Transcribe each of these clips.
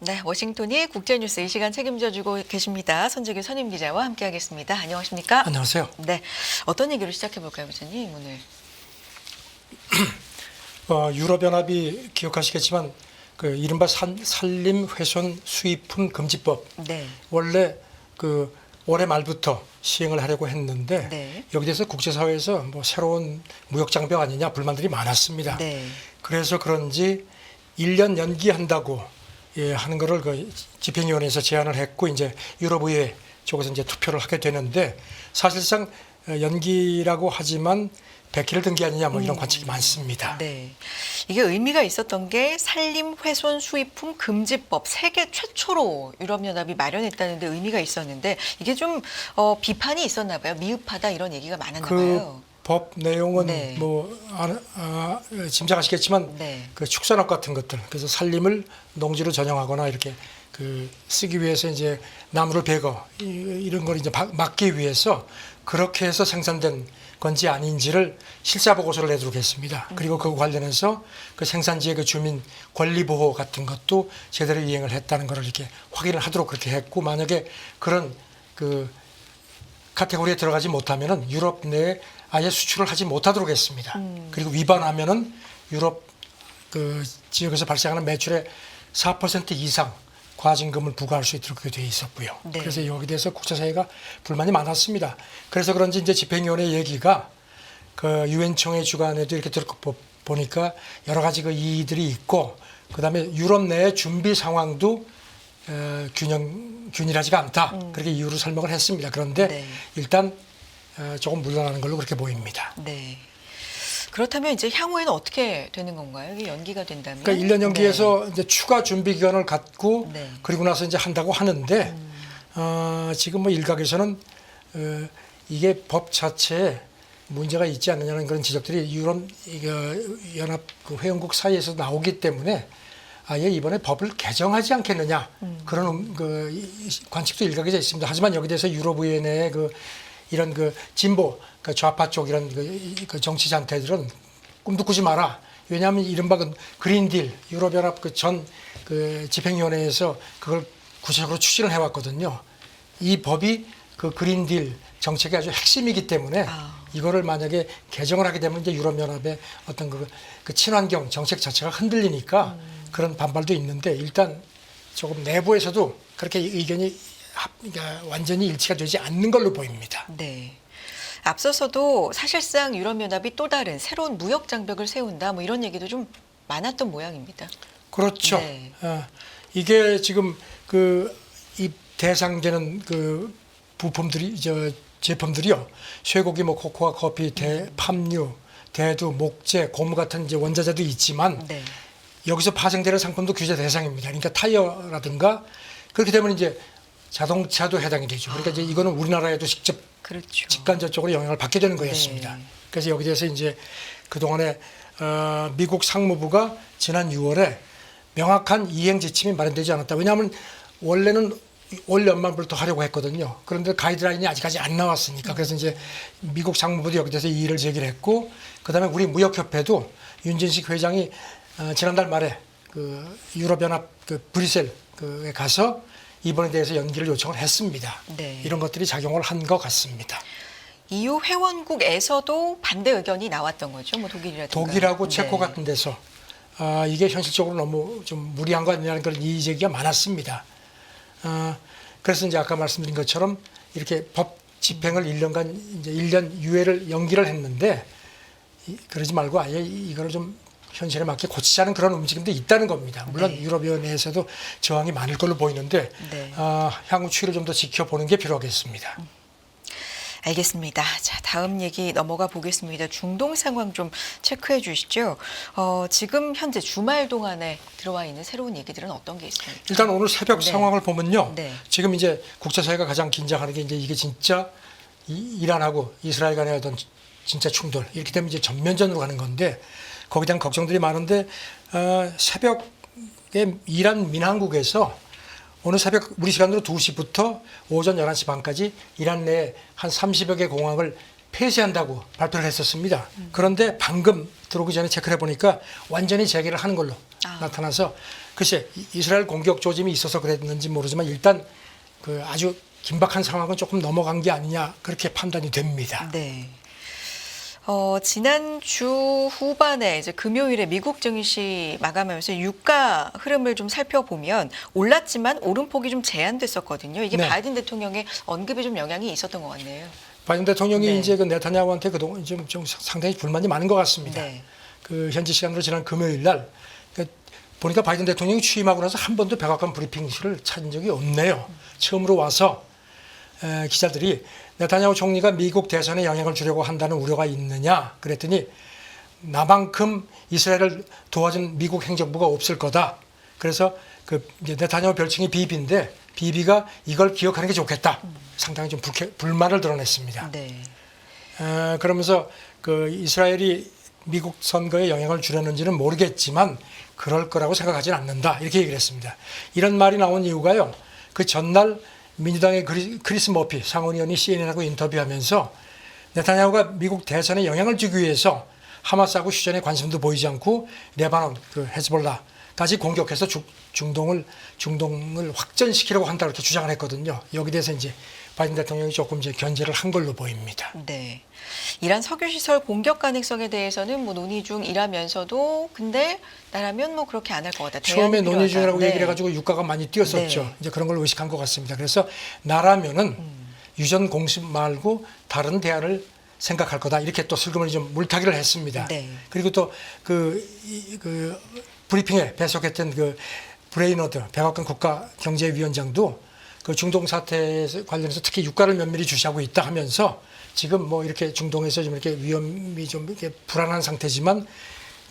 네, 워싱턴이 국제뉴스 이 시간 책임져주고 계십니다. 손재규 선임기자와 함께하겠습니다. 안녕하십니까? 안녕하세요. 네, 어떤 얘기로 시작해볼까요, 기자님, 오늘? 유럽연합이 기억하시겠지만 그 이른바 산림훼손 수입품 금지법 네. 원래 그 올해 말부터 시행을 하려고 했는데 네. 여기 대해서 국제사회에서 뭐 새로운 무역장벽 아니냐 불만들이 많았습니다. 네. 그래서 그런지 1년 연기한다고 하는 거를 그 집행위원회에서 제안을 했고 이제 유럽의회 쪽에서 이제 투표를 하게 되는데 사실상 연기라고 하지만 100기를 든 게 아니냐 뭐 이런 관측이 많습니다. 네. 이게 의미가 있었던 게 산림훼손 수입품 금지법 세계 최초로 유럽연합이 마련했다는데 의미가 있었는데 이게 좀 비판이 있었나 봐요. 미흡하다 이런 얘기가 많았나 봐요. 법 내용은 네. 뭐 짐작하시겠지만 네. 그 축산업 같은 것들 그래서 산림을 농지로 전용하거나 이렇게 그 쓰기 위해서 이제 나무를 베거 이런 걸 이제 막기 위해서 그렇게 해서 생산된 건지 아닌지를 실사 보고서를 내도록 했습니다. 그리고 그 관련해서 그 생산지의 그 주민 권리 보호 같은 것도 제대로 이행을 했다는 것을 이렇게 확인을 하도록 그렇게 했고 만약에 그런 그 카테고리에 들어가지 못하면은 유럽 내에 아예 수출을 하지 못하도록 했습니다. 그리고 위반하면은 유럽 그 지역에서 발생하는 매출의 4% 이상 과징금을 부과할 수 있도록 되어 있었고요. 네. 그래서 여기 대해서 국제사회가 불만이 많았습니다. 그래서 그런지 이제 집행위원회 얘기가 그 유엔총회 주관에도 이렇게 들고 보니까 여러 가지 그 이의들이 있고 그다음에 유럽 내의 준비 상황도 균일하지가 않다. 그렇게 이유로 설명을 했습니다. 그런데 네. 일단 조금 물러나는 걸로 그렇게 보입니다. 네. 그렇다면 이제 향후에는 어떻게 되는 건가요? 이게 연기가 된다면? 그러니까 1년 연기해서 이제 추가 준비 기간을 갖고 네. 그리고 나서 이제 한다고 하는데 지금 뭐 일각에서는 이게 법 자체에 문제가 있지 않느냐는 그런 지적들이 유럽 연합 그 회원국 사이에서 나오기 때문에 아예 이번에 법을 개정하지 않겠느냐 그런 그 관측도 일각에서 있습니다. 하지만 여기 대해서 유럽의회 내에 그 이런 그 진보 그 좌파 쪽 이런 그 정치 잔태들은 꿈도 꾸지 마라. 왜냐하면 이른바 그 그린딜 유럽연합 그 전 그 집행위원회에서 그걸 구체적으로 추진을 해왔거든요. 이 법이 그 그린딜 정책의 아주 핵심이기 때문에 이거를 만약에 개정을 하게 되면 이제 유럽연합의 어떤 그 친환경 정책 자체가 흔들리니까 그런 반발도 있는데 일단 조금 내부에서도 그렇게 의견이 그러니까 완전히 일치가 되지 않는 걸로 보입니다. 네. 앞서서도 사실상 유럽연합이 또 다른 새로운 무역 장벽을 세운다 뭐 이런 얘기도 좀 많았던 모양입니다. 그렇죠. 네. 이게 지금 그 이 대상되는 그 부품들이 제품들이요. 쇠고기, 뭐 코코아, 커피, 팜유, 대두, 목재, 고무 같은 이제 원자재도 있지만 네. 여기서 파생되는 상품도 규제 대상입니다. 그러니까 타이어라든가 그렇게 되면 이제 자동차도 해당이 되죠. 그러니까 이제 이거는 우리나라에도 직접 그렇죠. 직간접적으로 영향을 받게 되는 거였습니다. 네. 그래서 여기 대해서 이제 그동안에 미국 상무부가 지난 6월에 명확한 이행 지침이 마련되지 않았다. 왜냐하면 원래는 올 연말부터 하려고 했거든요. 그런데 가이드라인이 아직까지 안 나왔으니까. 그래서 이제 미국 상무부도 여기 대해서 이의를 제기를 했고 그다음에 우리 무역협회도 윤진식 회장이 지난달 말에 그 유럽연합 그 브뤼셀에 가서 이번에 대해서 연기를 요청을 했습니다. 네. 이런 것들이 작용을 한 것 같습니다. EU 회원국에서도 반대 의견이 나왔던 거죠. 뭐 독일이라든가. 독일하고 체코 네. 같은 데서 이게 현실적으로 너무 좀 무리한 거 아니냐는 그런 이의 제기가 많았습니다. 그래서 이제 아까 말씀드린 것처럼 이렇게 법 집행을 1년간 이제 1년 유예를 연기를 했는데 그러지 말고 아예 이거를 좀 현실에 맞게 고치자는 그런 움직임도 있다는 겁니다. 물론 네. 유럽연합에서도 저항이 많을 걸로 보이는데 네. 향후 추이를 좀 더 지켜보는 게 필요하겠습니다. 알겠습니다. 자, 다음 얘기 넘어가 보겠습니다. 중동 상황 좀 체크해 주시죠. 지금 현재 주말 동안에 들어와 있는 새로운 얘기들은 어떤 게 있습니까? 일단 오늘 새벽 네. 상황을 보면요. 네. 지금 이제 국제사회가 가장 긴장하는 게 이제 이게 진짜 이란하고 이스라엘 간의 어떤 진짜 충돌 이렇게 되면 이제 전면전으로 가는 건데 거기에 대한 걱정들이 많은데 새벽에 이란 민항국에서 오늘 새벽 우리 시간으로 2시부터 오전 11시 반까지 이란 내에 한 30여 개 공항을 폐쇄한다고 발표를 했었습니다. 그런데 방금 들어오기 전에 체크를 해보니까 완전히 재개를 하는 걸로 나타나서 글쎄 이스라엘 공격 조짐이 있어서 그랬는지 모르지만 일단 그 아주 긴박한 상황은 조금 넘어간 게 아니냐 그렇게 판단이 됩니다. 네. 지난주 후반에 이제 금요일에 미국 증시 마감하면서 유가 흐름을 좀 살펴보면 올랐지만 오름폭이 좀 제한됐었거든요. 이게 네. 바이든 대통령의 언급에 좀 영향이 있었던 것 같네요. 바이든 대통령이 네. 이제 그 네타냐후한테 그동안 좀 상당히 불만이 많은 것 같습니다. 네. 그 현지 시간으로 지난 금요일 날 보니까 바이든 대통령이 취임하고 나서 한 번도 백악관 브리핑실을 찾은 적이 없네요. 처음으로 와서 기자들이 네타냐후 총리가 미국 대선에 영향을 주려고 한다는 우려가 있느냐 그랬더니 나만큼 이스라엘을 도와준 미국 행정부가 없을 거다. 그래서 그 이제 네타냐후 별칭이 비비인데 비비가 이걸 기억하는 게 좋겠다. 상당히 좀 불만을 드러냈습니다. 네. 그러면서 그 이스라엘이 미국 선거에 영향을 주려는지는 모르겠지만 그럴 거라고 생각하지는 않는다. 이렇게 얘기를 했습니다. 이런 말이 나온 이유가요. 그 전날 민주당의 크리스 머피 상원의원이 CNN하고 인터뷰하면서 네타냐후가 미국 대선에 영향을 주기 위해서 하마스하고 휴전에 관심도 보이지 않고 레바논, 그 헤즈볼라까지 공격해서 중동을 확전시키려고 한다 이렇게 주장을 했거든요. 여기 대해서 이제 바이든 대통령이 조금 이제 견제를 한 걸로 보입니다. 네. 이란 석유시설 공격 가능성에 대해서는 뭐 논의 중이라면서도 근데 나라면 뭐 그렇게 안 할 것 같다. 처음에 대안이 논의 중이라고 필요하다. 얘기를 해가지고 유가가 많이 뛰었었죠. 네. 이제 그런 걸 의식한 것 같습니다. 그래서 나라면은 유전 공습 말고 다른 대안을 생각할 거다. 이렇게 또 슬그머니 좀 물타기를 했습니다. 네. 그리고 또 그 브리핑에 배석했던 그 브레이너드 백악관 국가경제위원장도 그 중동 사태 관련해서 특히 유가를 면밀히 주시하고 있다 하면서 지금 뭐 이렇게 중동에서 좀 이렇게 위험이 좀 이렇게 불안한 상태지만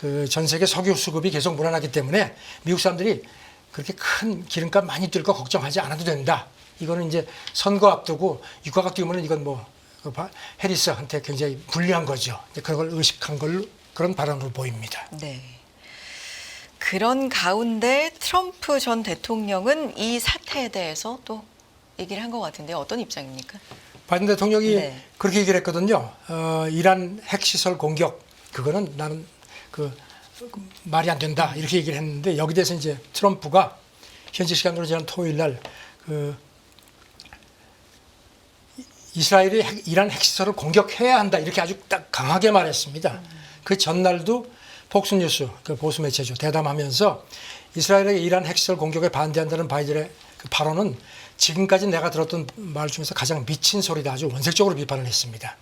그 전 세계 석유 수급이 계속 불안하기 때문에 미국 사람들이 그렇게 큰 기름값 많이 뛸 거 걱정하지 않아도 된다. 이거는 이제 선거 앞두고 유가가 뛰면 이건 뭐 해리스한테 굉장히 불리한 거죠. 그런 걸 의식한 걸 그런 발언으로 보입니다. 네. 그런 가운데 트럼프 전 대통령은 이 사태에 대해서 또 얘기를 한 것 같은데 어떤 입장입니까? 바이든 대통령이 네. 그렇게 얘기를 했거든요. 이란 핵시설 공격 그거는 나는 그 말이 안 된다 이렇게 얘기를 했는데 여기 대해서 이제 트럼프가 현지 시간으로 지난 토요일 날 그 이스라엘이 이란 핵시설을 공격해야 한다 이렇게 아주 딱 강하게 말했습니다. 그 전날도 폭스뉴스 그 보수 매체죠 대담하면서 이스라엘의 이란 핵시설 공격에 반대한다는 바이든의 그 발언은 지금까지 내가 들었던 말 중에서 가장 미친 소리다 아주 원색적으로 비판을 했습니다.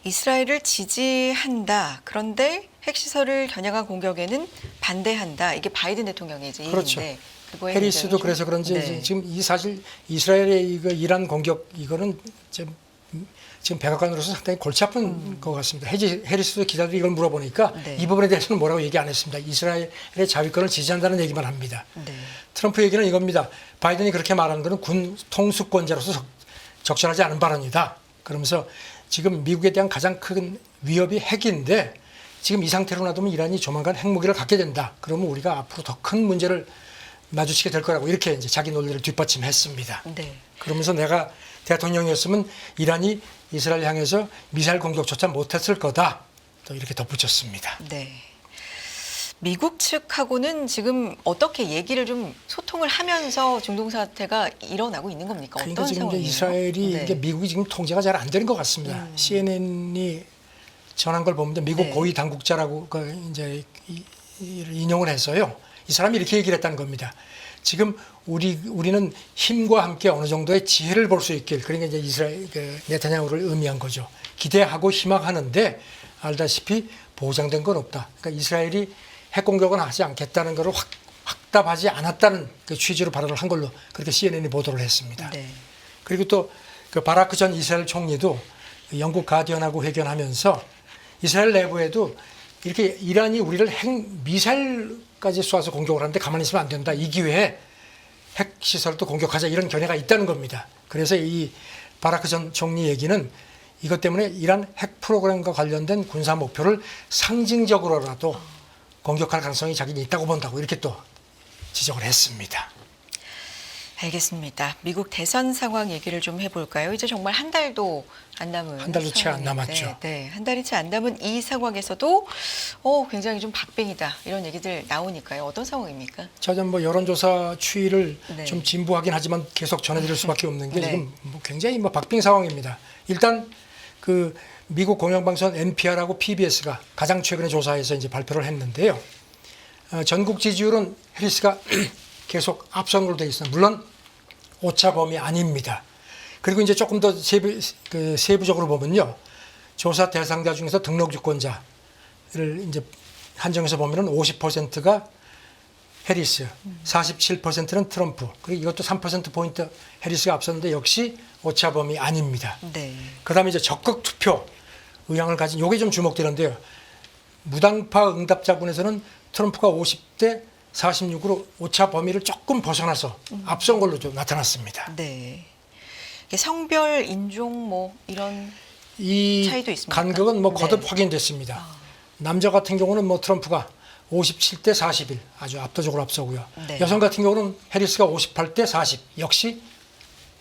이스라엘을 지지한다. 그런데 핵시설을 겨냥한 공격에는 반대한다. 이게 바이든 대통령의 이제 그렇죠. 얘기인데 그거에 해리스도 굉장히 그래서 그런지 네. 지금 이 사실 이스라엘의 이거 이란 공격 이거는 지금 백악관으로서 상당히 골치 아픈 것 같습니다. 해리스도 기자들이 이걸 물어보니까 네. 이 부분에 대해서는 뭐라고 얘기 안 했습니다. 이스라엘의 자위권을 지지한다는 얘기만 합니다. 네. 트럼프 얘기는 이겁니다. 바이든이 그렇게 말하는 것은 군 통수권자로서 적절하지 않은 발언이다. 그러면서 지금 미국에 대한 가장 큰 위협이 핵인데 지금 이 상태로 놔두면 이란이 조만간 핵무기를 갖게 된다. 그러면 우리가 앞으로 더 큰 문제를 마주치게 될 거라고 이렇게 이제 자기 논리를 뒷받침했습니다. 네. 그러면서 내가 대통령이었으면 이란이 이스라엘 향해서 미사일 공격조차 못했을 거다. 또 이렇게 덧붙였습니다. 네. 미국 측하고는 지금 어떻게 얘기를 좀 소통을 하면서 중동 사태가 일어나고 있는 겁니까? 그러니까 어떤 지금 이제 상황이에요? 이스라엘이 네. 이게 미국이 지금 통제가 잘 안 되는 것 같습니다. CNN이 전한 걸 보면 미국 네. 고위 당국자라고 이제 인용을 해서요. 이 사람이 이렇게 얘기를 했다는 겁니다. 지금 우리는 힘과 함께 어느 정도의 지혜를 볼 수 있길 그러니까 이제 이스라엘 네타냐후를 의미한 거죠. 기대하고 희망하는데 알다시피 보장된 건 없다. 그러니까 이스라엘이 핵 공격은 하지 않겠다는 것을 확답하지 않았다는 그 취지로 발언을 한 걸로 그렇게 CNN이 보도를 했습니다. 네. 그리고 또 그 바라크 전 이스라엘 총리도 영국 가디언하고 회견하면서 이스라엘 내부에도 이렇게 이란이 우리를 핵 미사일까지 쏴서 공격을 하는데 가만히 있으면 안 된다. 이 기회에 핵 시설도 공격하자 이런 견해가 있다는 겁니다. 그래서 이 바라크 전 총리 얘기는 이것 때문에 이란 핵 프로그램과 관련된 군사 목표를 상징적으로라도 공격할 가능성이 자기는 있다고 본다고 이렇게 또 지적을 했습니다. 알겠습니다. 미국 대선 상황 얘기를 좀 해볼까요? 이제 정말 한 달도 안 남은 한 달도 채 안 상황인데, 남았죠. 네, 한 달이 채 안 남은 이 상황에서도 굉장히 좀 박빙이다 이런 얘기들 나오니까요. 어떤 상황입니까? 저는 뭐 여론조사 추이를 네. 좀 진부하긴 하지만 계속 전해드릴 수밖에 없는 게 네. 지금 뭐 굉장히 뭐 박빙 상황입니다. 일단 그 미국 공영방송 NPR하고 PBS가 가장 최근에 조사해서 이제 발표를 했는데요. 전국 지지율은 해리스가 계속 앞선 걸로 돼 있습니다. 물론 오차 범위 아닙니다. 그리고 이제 조금 더 세부적으로 보면요. 조사 대상자 중에서 등록 유권자를 이제 한정해서 보면은 50%가 해리스, 47%는 트럼프. 그리고 이것도 3%포인트 해리스가 앞섰는데 역시 오차 범위 아닙니다. 네. 그다음에 이제 적극 투표 의향을 가진 요게 좀 주목되는데요. 무당파 응답자군에서는 트럼프가 50대 46으로 오차 범위를 조금 벗어나서 앞선 걸로 좀 나타났습니다. 네. 이게 성별, 인종 뭐 이런 이 차이도 있습니까? 간격은 뭐 거듭 네. 확인됐습니다. 남자 같은 경우는 뭐 트럼프가 57대 41 아주 압도적으로 앞서고요. 네. 여성 같은 경우는 해리스가 58대 40 역시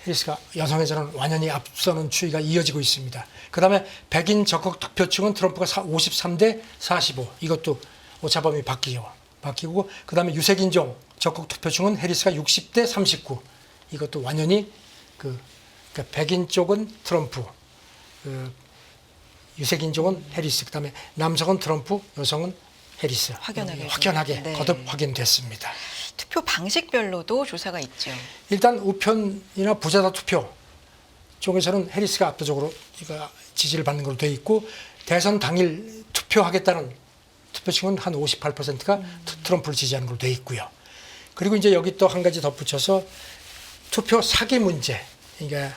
해리스가 여성에서는 완연히 앞서는 추이가 이어지고 있습니다. 그다음에 백인 적극 투표층은 트럼프가 53대 45 이것도 오차범위 바뀌고 그다음에 유색인종 적극 투표층은 해리스가 60대 39 이것도 완연히 그러니까 백인 쪽은 트럼프, 유색인종은 해리스, 그다음에 남성은 트럼프, 여성은 해리스 확연하게 네. 거듭 확인됐습니다. 투표 방식별로도 조사가 있죠. 일단 우편이나 부자다 투표 쪽에서는 해리스가 압도적으로 지지를 받는 걸로 되어 있고 대선 당일 투표하겠다는 투표층은 한 58%가 트럼프를 지지하는 걸로 되어 있고요. 그리고 이제 여기 또 한 가지 덧붙여서 투표 사기 문제. 그러니까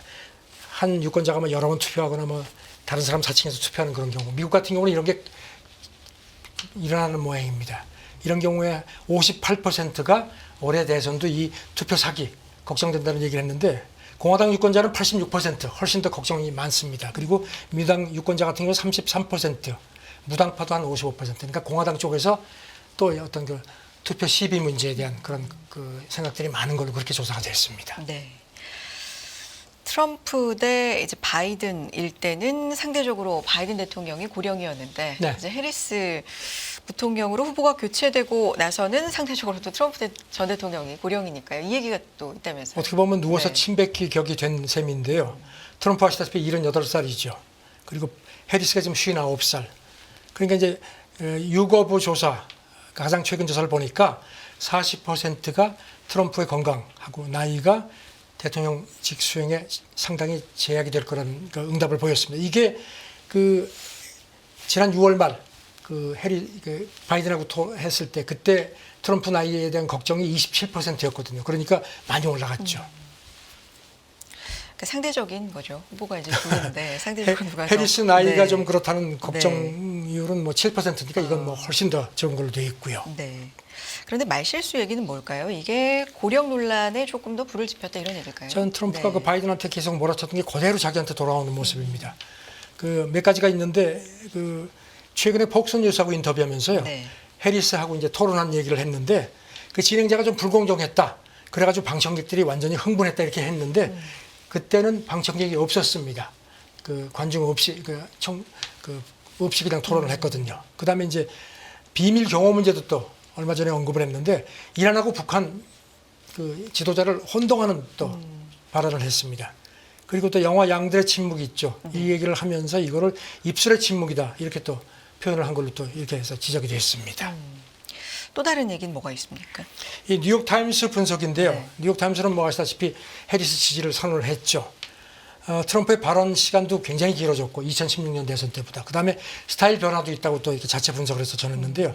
한 유권자가 뭐 여러 번 투표하거나 뭐 다른 사람 사칭해서 투표하는 그런 경우. 미국 같은 경우는 이런 게 일어나는 모양입니다. 이런 경우에 58%가 올해 대선도 이 투표 사기 걱정된다는 얘기를 했는데 공화당 유권자는 86% 훨씬 더 걱정이 많습니다. 그리고 민주당 유권자 같은 경우 33%, 무당파도 한 55%. 그러니까 공화당 쪽에서 또 어떤 그 투표 시비 문제에 대한 그런 그 생각들이 많은 걸로 그렇게 조사가 됐습니다. 네. 트럼프 대 이제 바이든일 때는 상대적으로 바이든 대통령이 고령이었는데 네. 이제 해리스 부통령으로 후보가 교체되고 나서는 상대적으로 또 트럼프 전 대통령이 고령이니까요. 이 얘기가 또 있다면서요. 어떻게 보면 누워서 네. 침뱉기 격이 된 셈인데요. 트럼프 아시다시피 78살이죠. 그리고 해리스가 지금 59살. 그러니까 이제 유거부 조사, 가장 최근 조사를 보니까 40%가 트럼프의 건강하고 나이가 대통령직 수행에 상당히 제약이 될 거라는 그 응답을 보였습니다. 이게 그 지난 6월 말 그 바이든하고 했을 때 그때 트럼프 나이에 대한 걱정이 27%였거든요. 그러니까 많이 올라갔죠. 그러니까 상대적인 거죠. 후보가 이제 주는데 상대적으로 누가 해리스 더- 나이가 네. 좀 그렇다는 걱정률은 뭐 7%니까 이건 뭐 훨씬 더 적은 걸로 되어 있고요. 네. 그런데 말실수 얘기는 뭘까요? 이게 고령 논란에 조금 더 불을 지폈다 이런 얘기일까요? 저는 트럼프가 네. 그 바이든한테 계속 몰아쳤던 게 그대로 자기한테 돌아오는 모습입니다. 그 몇 가지가 있는데 그 최근에 폭스 뉴스하고 인터뷰하면서요. 네. 해리스하고 이제 토론한 얘기를 했는데 그 진행자가 좀 불공정했다. 그래가지고 방청객들이 완전히 흥분했다 이렇게 했는데 그때는 방청객이 없었습니다. 그 관중 없이 없이 그냥 토론을 했거든요. 그다음에 이제 비밀 경호 문제도 또 얼마 전에 언급을 했는데 이란하고 북한 그 지도자를 혼동하는 또 발언을 했습니다. 그리고 또 영화 양들의 침묵이 있죠. 이 얘기를 하면서 이거를 입술의 침묵이다 이렇게 또 표현을 한 걸로 또 이렇게 해서 지적이 됐습니다. 또 다른 얘기는 뭐가 있습니까? 이 뉴욕타임스 분석인데요. 네. 뉴욕타임스는 뭐 아시다시피 해리스 지지를 선언을 했죠. 트럼프의 발언 시간도 굉장히 길어졌고 2016년 대선 때보다. 그다음에 스타일 변화도 있다고 또 이렇게 자체 분석을 해서 전했는데요.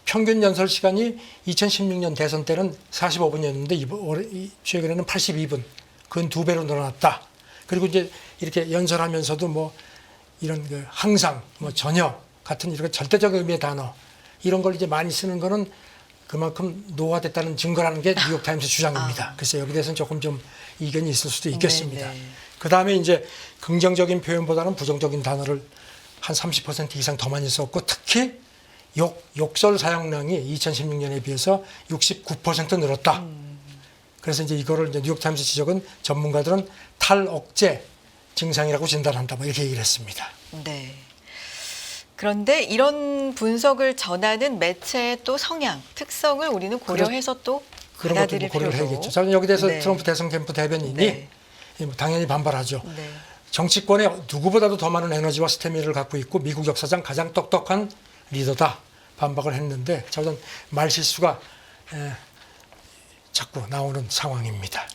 평균 연설 시간이 2016년 대선 때는 45분이었는데 최근에는 82분. 근 2배로 늘어났다. 그리고 이제 이렇게 연설하면서도 뭐 이런 그 항상 뭐 전혀 같은 이렇게 절대적 의미의 단어 이런 걸 이제 많이 쓰는 거는 그만큼 노화됐다는 증거라는 게 뉴욕타임스 주장입니다. 그래서 여기 대해서는 조금 좀 이견이 있을 수도 있겠습니다. 네. 그 다음에 이제 긍정적인 표현보다는 부정적인 단어를 한 30% 이상 더 많이 썼고 특히 욕설 사용량이 2016년에 비해서 69% 늘었다. 그래서 이제 이거를 이제 뉴욕타임스 지적은 전문가들은 탈억제 증상이라고 진단한다. 뭐 이렇게 얘기를 했습니다. 네. 그런데 이런 분석을 전하는 매체의 또 성향, 특성을 우리는 고려해서 또 그런 것도 받아들일 고려를 필요도. 해야겠죠. 저는 여기 대해서 네. 트럼프 대선 캠프 대변인이 네. 당연히 반발하죠. 네. 정치권에 누구보다도 더 많은 에너지와 스태미나를 갖고 있고 미국 역사상 가장 똑똑한 리더다. 반박을 했는데 저는 말실수가 자꾸 나오는 상황입니다.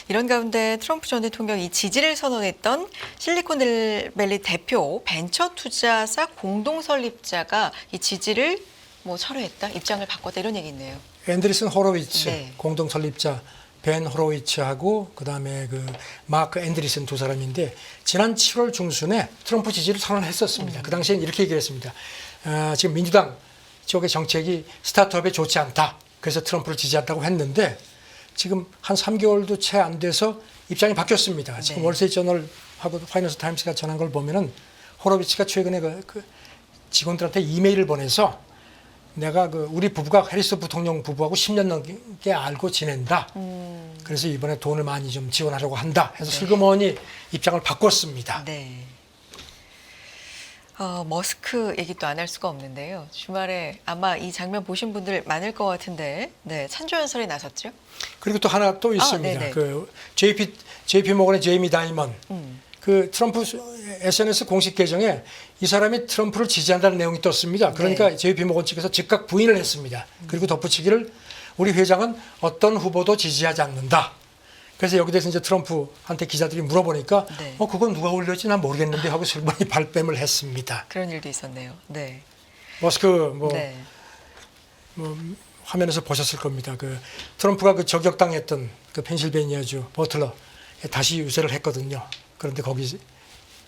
이런 가운데 트럼프 전 대통령이 지지를 선언했던 실리콘밸리 대표 벤처 투자사 공동 설립자가 이 지지를 뭐 철회했다, 입장을 바꿨다 이런 얘기 있네요. 앤드리슨 호로위츠 네. 공동 설립자 벤 호로위츠하고 그다음에 그 마크 앤드리슨 두 사람인데 지난 7월 중순에 트럼프 지지를 선언했었습니다. 그 당시엔 이렇게 얘기를 했습니다. 지금 민주당 쪽의 정책이 스타트업에 좋지 않다. 그래서 트럼프를 지지한다고 했는데 지금 한 3개월도 채 안 돼서 입장이 바뀌었습니다. 지금 네. 월스트리트저널하고 파이낸셜 타임스가 전한 걸 보면은 호로위츠가 최근에 그 직원들한테 이메일을 보내서 내가 우리 부부가 해리스 부통령 부부하고 10년 넘게 알고 지낸다. 그래서 이번에 돈을 많이 좀 지원하려고 한다. 해서 슬그머니 입장을 바꿨습니다. 네. 머스크 얘기도 안 할 수가 없는데요. 주말에 아마 이 장면 보신 분들 많을 것 같은데, 네, 찬조 연설에 나섰죠. 그리고 또 하나 또 있습니다. 네네. 그 JP 모건의 제이미 다이먼. 그 트럼프 SNS 공식 계정에 이 사람이 트럼프를 지지한다는 내용이 떴습니다. 그러니까 네. JP 모건 측에서 즉각 부인을 했습니다. 그리고 덧붙이기를 우리 회장은 어떤 후보도 지지하지 않는다. 그래서 여기 대해서 이제 트럼프한테 기자들이 물어보니까 네. 그건 누가 올렸지 난 모르겠는데 하고 슬그머니 발뺌을 했습니다. 그런 일도 있었네요. 네. 머스크 네. 화면에서 보셨을 겁니다. 그 트럼프가 그 저격당했던 그 펜실베니아주 버틀러 다시 유세를 했거든요. 그런데 거기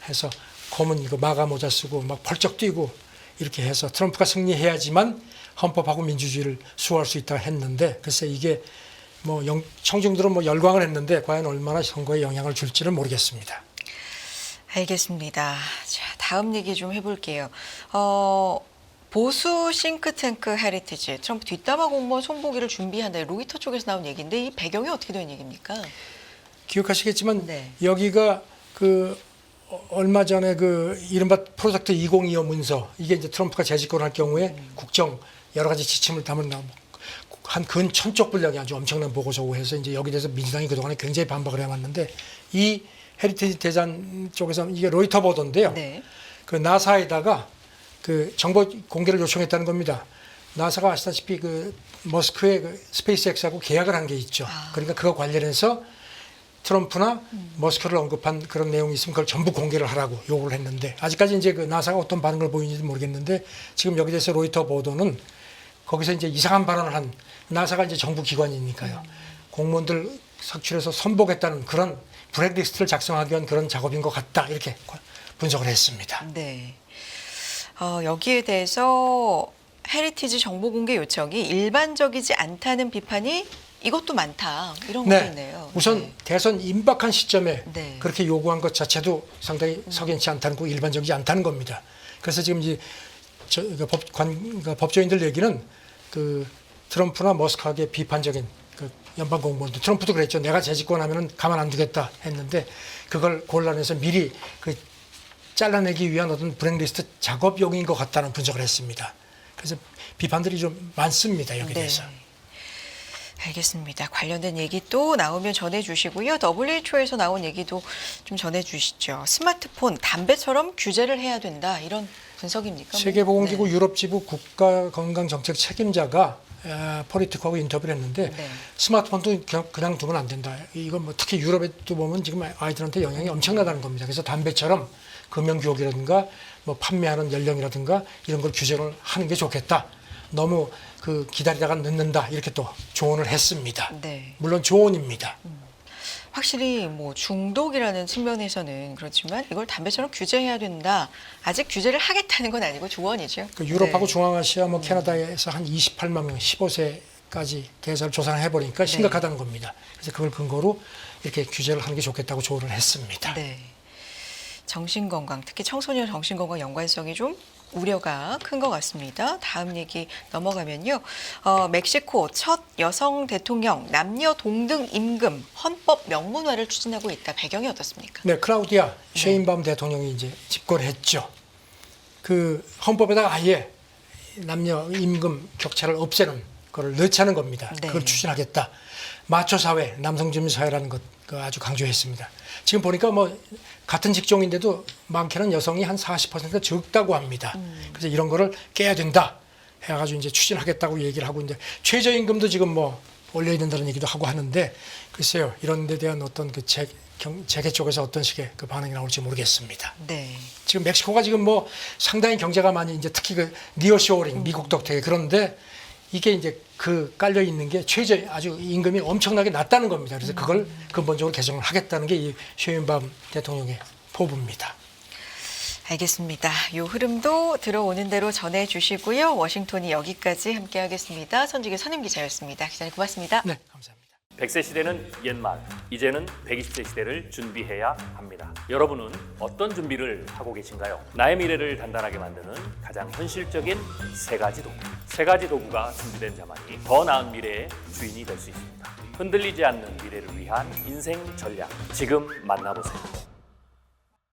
해서 검은 이거 마가 모자 쓰고 막 펄쩍 뛰고 이렇게 해서 트럼프가 승리해야지만 헌법하고 민주주의를 수호할 수 있다고 했는데 글쎄 이게 청중들은 열광을 했는데 과연 얼마나 선거에 영향을 줄지는 모르겠습니다. 알겠습니다. 자, 다음 얘기 좀 해볼게요. 보수 싱크탱크 헤리티지, 트럼프 뒷담화 공무원 손보기를 준비한다. 로이터 쪽에서 나온 얘기인데 이 배경이 어떻게 된 얘기입니까? 기억하시겠지만 네. 여기가 얼마 전에 이른바 프로젝트 2025 문서 이게 이제 트럼프가 재집권할 경우에 국정 여러 가지 지침을 담은 한 근 1000쪽 분량이 아주 엄청난 보고서고 해서 이제 여기 대해서 민주당이 그동안에 굉장히 반박을 해왔는데 이 헤리티지 대전 쪽에서 이게 로이터 보도인데요. 네. 그 나사에다가 그 정보 공개를 요청했다는 겁니다. 나사가 아시다시피 머스크의 스페이스X하고 계약을 한 게 있죠. 그러니까 그거 관련해서 트럼프나 머스크를 언급한 그런 내용이 있으면 그걸 전부 공개를 하라고 요구를 했는데 아직까지 이제 나사가 어떤 반응을 보이는지 모르겠는데 지금 여기 대해서 로이터 보도는 거기서 이제 이상한 발언을 한 나사가 이제 정부 기관이니까요. 공무원들 삭출해서 선복했다는 그런 블랙리스트를 작성하기 위한 그런 작업인 것 같다 이렇게 분석을 했습니다. 네. 여기에 대해서 헤리티지 정보 공개 요청이 일반적이지 않다는 비판이 이것도 많다. 이런 것도 있네요. 우선 네. 대선 임박한 시점에 네. 그렇게 요구한 것 자체도 상당히 석연치 않다는 거, 일반적이지 않다는 겁니다. 그래서 지금 이제 법조인들 얘기는 트럼프나 머스크에게 비판적인 연방 공무원들, 트럼프도 그랬죠. 내가 재집권하면은 가만 안 두겠다 했는데 그걸 곤란해서 미리 잘라내기 위한 어떤 블랙리스트 작업용인 것 같다는 분석을 했습니다. 그래서 비판들이 좀 많습니다. 여기 대해서. 알겠습니다. 관련된 얘기 또 나오면 전해주시고요. WHO에서 나온 얘기도 좀 전해주시죠. 스마트폰, 담배처럼 규제를 해야 된다. 이런 분석입니까? 세계보건기구 유럽지부 국가건강정책 책임자가 포리티코하고 인터뷰를 했는데 스마트폰도 그냥 두면 안 된다. 이건 특히 유럽에도 보면 지금 아이들한테 영향이 엄청나다는 겁니다. 그래서 담배처럼 금연교육이라든가 판매하는 연령이라든가 이런 걸 규제를 하는 게 좋겠다. 너무 기다리다가 늦는다 이렇게 또 조언을 했습니다. 네. 물론 조언입니다. 확실히 중독이라는 측면에서는 그렇지만 이걸 담배처럼 규제해야 된다. 아직 규제를 하겠다는 건 아니고 조언이죠. 유럽하고 중앙아시아, 캐나다에서 한 28만 명, 15세까지 대사를 조사를 해보니까 심각하다는 겁니다. 그래서 그걸 근거로 이렇게 규제를 하는 게 좋겠다고 조언을 했습니다. 네. 정신건강, 특히 청소년 정신건강 연관성이 좀 우려가 큰 것 같습니다. 다음 얘기 넘어가면요. 멕시코 첫 여성 대통령 남녀 동등 임금 헌법 명문화를 추진하고 있다. 배경이 어떻습니까? 네, 클라우디아 셰인바움 대통령이 이제 집권했죠. 그 헌법에다가 아예 남녀 임금 격차를 없애는 거를 넣자는 겁니다. 네. 그걸 추진하겠다. 마초 사회, 남성 중심 사회라는 것 아주 강조했습니다. 지금 보니까 뭐 같은 직종인데도 많게는 여성이 한 40% 적다고 합니다. 그래서 이런 거를 깨야 된다 해가지고 이제 추진하겠다고 얘기를 하고 이제 최저임금도 지금 뭐 올려야 된다는 얘기도 하고 하는데 글쎄요 이런 데 대한 어떤 그 재계 쪽에서 어떤 식의 그 반응이 나올지 모르겠습니다. 네. 지금 멕시코가 지금 뭐 상당히 경제가 많이 이제 특히 그 니어쇼어링 미국 덕택에 그런데 이게 이제 그 깔려 있는 게 최저 아주 임금이 엄청나게 낮다는 겁니다. 그래서 그걸 근본적으로 개정을 하겠다는 게 이 셰인바움 대통령의 포부입니다. 알겠습니다. 이 흐름도 들어오는 대로 전해주시고요. 워싱턴이 여기까지 함께하겠습니다. 선직의 선임 기자였습니다. 기자님 고맙습니다. 네, 감사합니다. 100세 시대는 옛말, 이제는 120세 시대를 준비해야 합니다. 여러분은 어떤 준비를 하고 계신가요? 나의 미래를 단단하게 만드는 가장 현실적인 세 가지 도구. 세 가지 도구가 준비된 자만이 더 나은 미래의 주인이 될 수 있습니다. 흔들리지 않는 미래를 위한 인생 전략. 지금 만나보세요.